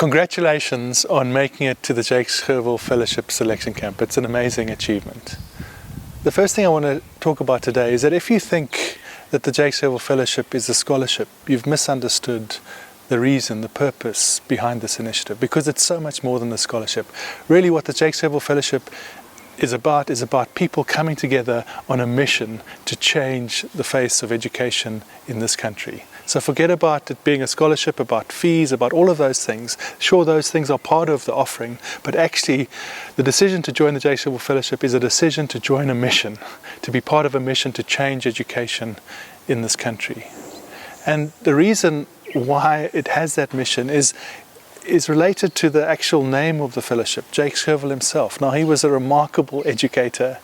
Congratulations on making it to the Jakes Gerwel Fellowship selection camp. It's an amazing achievement. The first thing I want to talk about today is that if you think that the Jakes Gerwel Fellowship is a scholarship, you've misunderstood the reason, the purpose behind this initiative, because it's so much more than a scholarship. Really what the Jakes Gerwel Fellowship is about people coming together on a mission to change the face of education in this country. So forget about it being a scholarship, about fees, about all of those things. Sure, those things are part of the offering, but actually the decision to join the Jakes Gerwel Fellowship is a decision to join a mission, to be part of a mission to change education in this country. And the reason why it has that mission is related to the actual name of the fellowship, Jakes Gerwel himself. Now, he was a remarkable educator.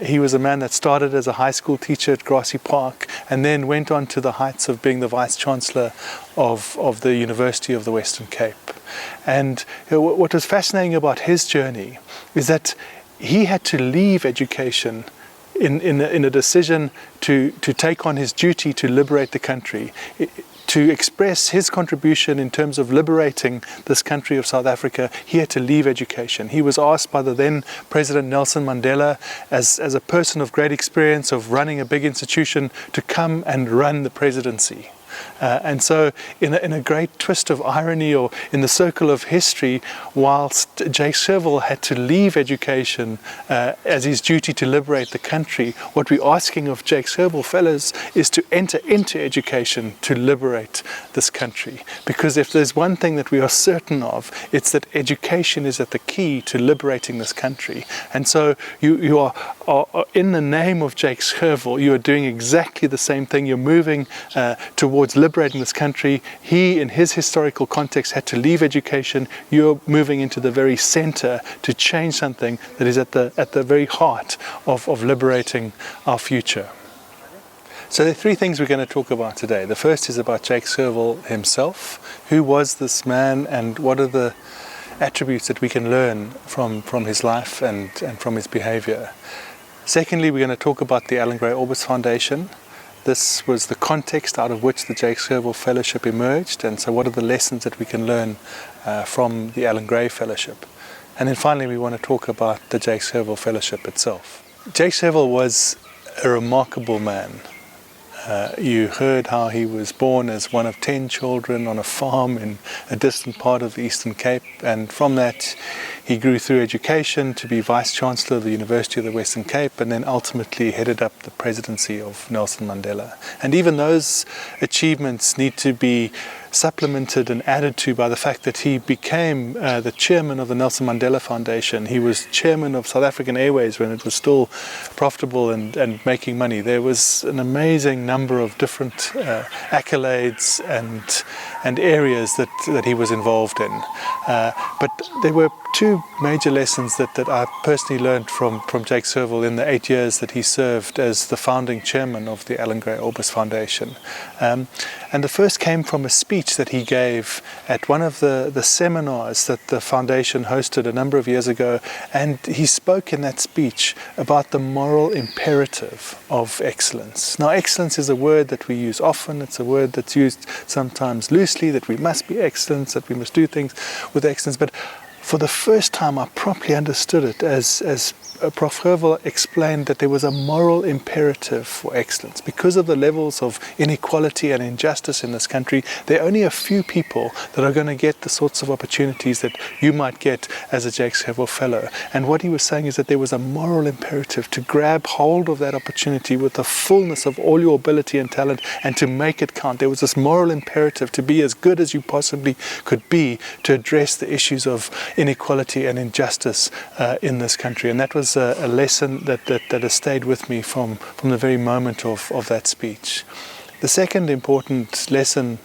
He was a man that started as a high school teacher at Grassy Park and then went on to the heights of being the Vice Chancellor of the University of the Western Cape. And what was fascinating about his journey is that he had to leave education in a decision to take on his duty to liberate the country, to express his contribution in terms of liberating this country of South Africa. He had to leave education. He was asked by the then President Nelson Mandela, as a person of great experience of running a big institution, to come and run the presidency. And so in a great twist of irony, or in the circle of history, whilst Jakes Gerwel had to leave education as his duty to liberate the country, what we're asking of Jakes Gerwel Fellows is to enter into education to liberate this country. Because if there's one thing that we are certain of, it's that education is at the key to liberating this country. And so you are in the name of Jakes Gerwel, you are doing exactly the same thing. You're moving towards liberating this country. He, in his historical context, had to leave education. You're moving into the very center to change something that is at the very heart of liberating our future. So there are three things we're going to talk about today. The first is about Jakes Gerwel himself. Who was this man, and what are the attributes that we can learn from his life and from his behavior? Secondly, we're going to talk about the Alan Gray Orbis Foundation. This was the context out of which the Jakes Gerwel Fellowship emerged, and so what are the lessons that we can learn from the Alan Gray Fellowship? And then finally we want to talk about the Jakes Gerwel Fellowship itself. Jakes Gerwel was a remarkable man. You heard how he was born as one of 10 children on a farm in a distant part of the Eastern Cape, and from that he grew through education to be Vice Chancellor of the University of the Western Cape, and then ultimately headed up the presidency of Nelson Mandela. And even those achievements need to be supplemented and added to by the fact that he became the chairman of the Nelson Mandela Foundation. He was chairman of South African Airways when it was still profitable and making money. There was an amazing number of different accolades and areas that he was involved in. But there were two major lessons that I personally learned from Jakes Gerwel in the 8 years that he served as the founding chairman of the Alan Gray Orbis Foundation. And the first came from a speech that he gave at one of the seminars that the foundation hosted a number of years ago, and he spoke in that speech about the moral imperative of excellence. Now, excellence is a word that we use often. It's a word that's used sometimes loosely, that we must be excellent, that we must do things with excellence. But for the first time I properly understood it as Prof Gerwel explained that there was a moral imperative for excellence. Because of the levels of inequality and injustice in this country, there are only a few people that are going to get the sorts of opportunities that you might get as a Jakes Gerwel Fellow. And what he was saying is that there was a moral imperative to grab hold of that opportunity with the fullness of all your ability and talent and to make it count. There was this moral imperative to be as good as you possibly could be to address the issues of inequality and injustice in this country. And that was a lesson that has stayed with me from the very moment of that speech. The second important lesson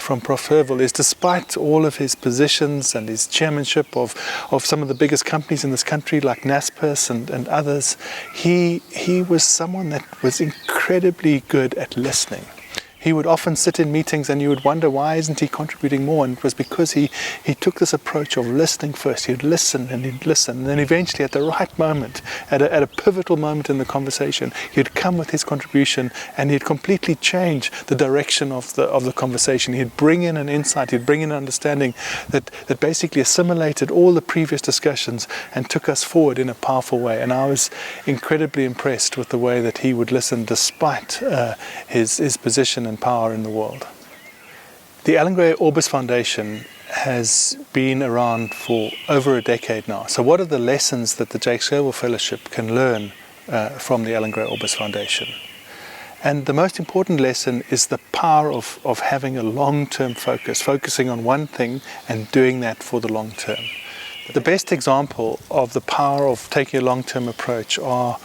from Prof Gerwel is, despite all of his positions and his chairmanship of some of the biggest companies in this country like Naspers and others, he was someone that was incredibly good at listening. He would often sit in meetings and you would wonder, why isn't he contributing more? And it was because he took this approach of listening first. He'd listen and he'd listen. And then eventually at the right moment, at a pivotal moment in the conversation, he'd come with his contribution and he'd completely change the direction of the conversation. He'd bring in an insight, he'd bring in an understanding that basically assimilated all the previous discussions and took us forward in a powerful way. And I was incredibly impressed with the way that he would listen despite his position and power in the world. The Alan Gray Orbis Foundation has been around for over a decade now. So what are the lessons that the Jakes Gerwel Fellowship can learn from the Alan Gray Orbis Foundation? And the most important lesson is the power of having a long-term focus, focusing on one thing and doing that for the long term. The best example of the power of taking a long-term approach are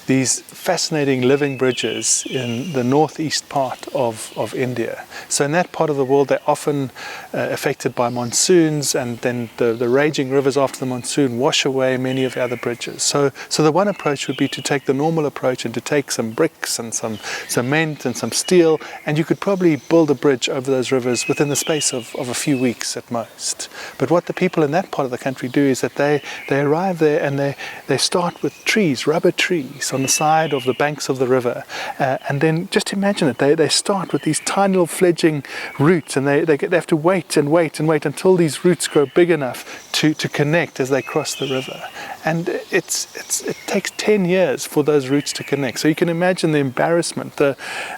these fascinating living bridges in the northeast part of India. So in that part of the world, they're often affected by monsoons, and then the raging rivers after the monsoon wash away many of the other bridges. So the one approach would be to take the normal approach and to take some bricks and some cement and some steel, and you could probably build a bridge over those rivers within the space of a few weeks at most. But what the people in that part of the country do is that they arrive there and they start with trees, rubber trees, on the side of the banks of the river, and then just imagine it, they start with these tiny little fledgling roots, and they have to wait and wait and wait until these roots grow big enough to connect as they cross the river. And it takes 10 years for those roots to connect. So you can imagine the embarrassment,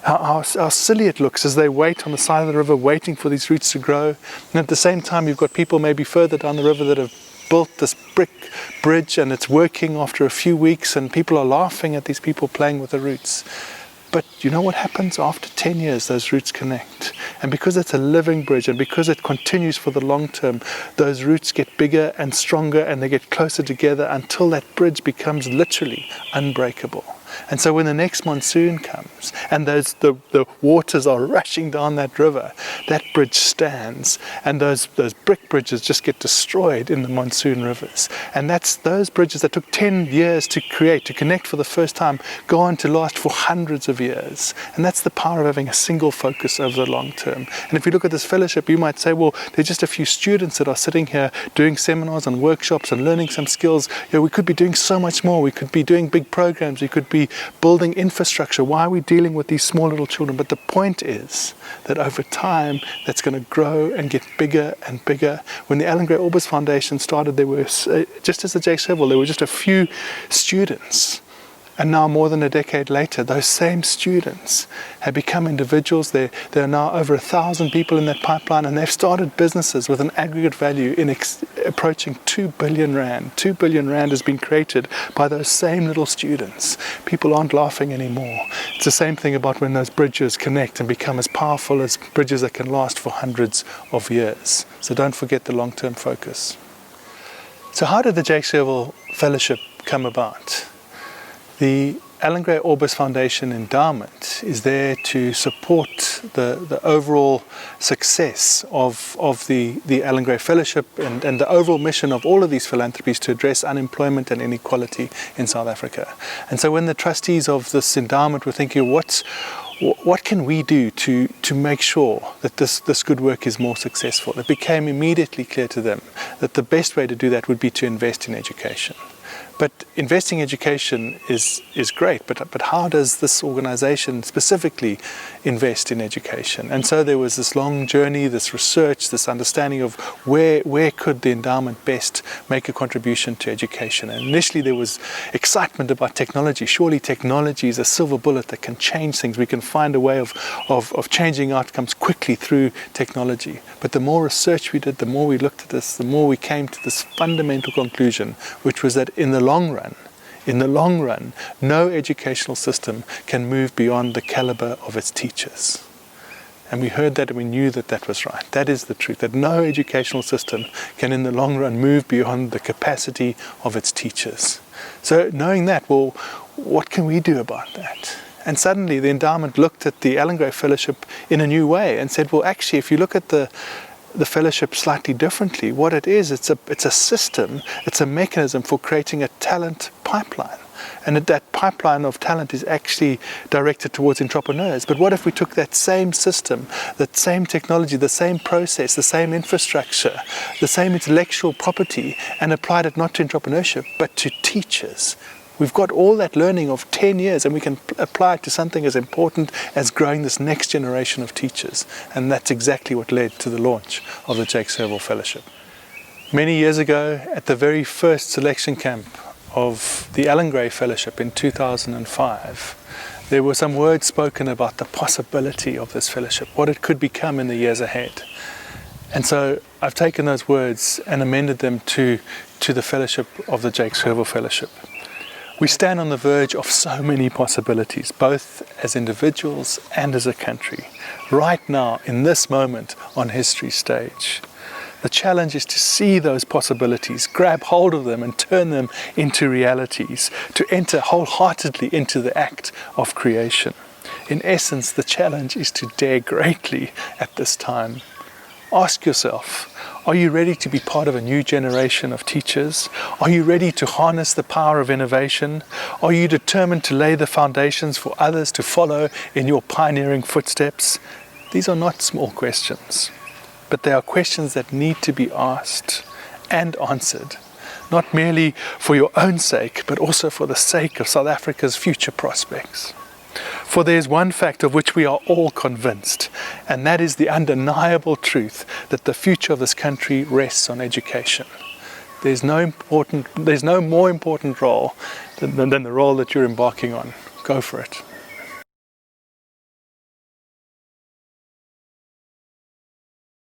how silly it looks as they wait on the side of the river waiting for these roots to grow. And at the same time, you've got people maybe further down the river that have built this brick bridge and it's working after a few weeks, and people are laughing at these people playing with the roots. But you know what happens? After 10 years, those roots connect. And because it's a living bridge and because it continues for the long term, those roots get bigger and stronger and they get closer together until that bridge becomes literally unbreakable. And so when the next monsoon comes and the waters are rushing down that river, that bridge stands, and those brick bridges just get destroyed in the monsoon rivers. And that's those bridges that took 10 years to create, to connect for the first time, go on to last for hundreds of years. And that's the power of having a single focus over the long term. And if you look at this fellowship, you might say, well, there's just a few students that are sitting here doing seminars and workshops and learning some skills. We could be doing so much more. We could be doing big programs. We could be building infrastructure. Why are we dealing with these small little children? But the point is that over time, that's going to grow and get bigger and bigger. When the Alan Gray Orbis Foundation started, there were, just as the Jakes Gerwel, there were just a few students. And now, more than a decade later, those same students have become individuals. There are now over 1,000 people in that pipeline, and they've started businesses with an aggregate value approaching 2 billion rand. 2 billion rand has been created by those same little students. People aren't laughing anymore. It's the same thing about when those bridges connect and become as powerful as bridges that can last for hundreds of years. So don't forget the long-term focus. So how did the Jakes Gerwel Fellowship come about? The Alan Gray Orbis Foundation endowment is there to support the overall success of the Alan Gray Fellowship and the overall mission of all of these philanthropies to address unemployment and inequality in South Africa. And so when the trustees of this endowment were thinking, what can we do to make sure that this good work is more successful, it became immediately clear to them that the best way to do that would be to invest in education. But investing in education is great, but how does this organization specifically invest in education? And so there was this long journey, this research, this understanding of where could the endowment best make a contribution to education. And initially there was excitement about technology. Surely technology is a silver bullet that can change things. We can find a way of changing outcomes quickly through technology. But the more research we did, the more we looked at this, the more we came to this fundamental conclusion, which was that in the long run, no educational system can move beyond the caliber of its teachers. And we heard that and we knew that that was right. That is the truth, that no educational system can in the long run move beyond the capacity of its teachers. So knowing that, well, what can we do about that? And suddenly the endowment looked at the Alan Gray Fellowship in a new way and said, well, actually, if you look at the fellowship slightly differently, what it is, it's a system, it's a mechanism for creating a talent pipeline. And that pipeline of talent is actually directed towards entrepreneurs. But what if we took that same system, that same technology, the same process, the same infrastructure, the same intellectual property, and applied it not to entrepreneurship, but to teachers? We've got all that learning of 10 years, and we can apply it to something as important as growing this next generation of teachers. And that's exactly what led to the launch of the Jakes Gerwel Fellowship. Many years ago, at the very first selection camp of the Alan Gray Fellowship in 2005, there were some words spoken about the possibility of this fellowship, what it could become in the years ahead. And so I've taken those words and amended them to the fellowship of the Jakes Gerwel Fellowship. We stand on the verge of so many possibilities, both as individuals and as a country, right now, in this moment on history's stage. The challenge is to see those possibilities, grab hold of them and turn them into realities, to enter wholeheartedly into the act of creation. In essence, the challenge is to dare greatly at this time. Ask yourself, are you ready to be part of a new generation of teachers? Are you ready to harness the power of innovation? Are you determined to lay the foundations for others to follow in your pioneering footsteps? These are not small questions, but they are questions that need to be asked and answered, not merely for your own sake, but also for the sake of South Africa's future prospects. For there is one fact of which we are all convinced, and that is the undeniable truth that the future of this country rests on education. There's no more important role than the role that you're embarking on. Go for it.